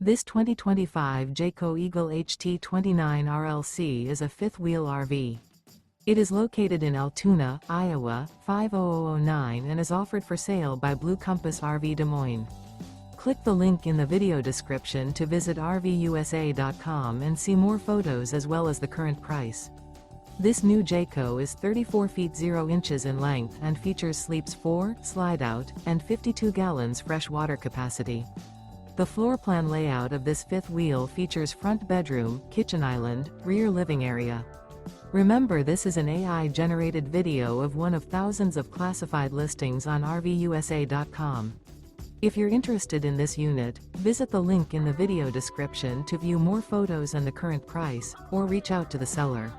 This 2025 Jayco Eagle HT 29 RLC is a fifth-wheel RV. It is located in Altoona, Iowa, 50009 and is offered for sale by Blue Compass RV Des Moines. Click the link in the video description to visit RVUSA.com and see more photos as well as the current price. This new Jayco is 34 feet 0 inches in length and features sleeps 4, Slideout, and 52 gallons fresh water capacity. The floor plan layout of this fifth wheel features front bedroom, kitchen island, rear living area. Remember, this is an AI-generated video of one of thousands of classified listings on RVUSA.com. If you're interested in this unit, visit the link in the video description to view more photos and the current price, or reach out to the seller.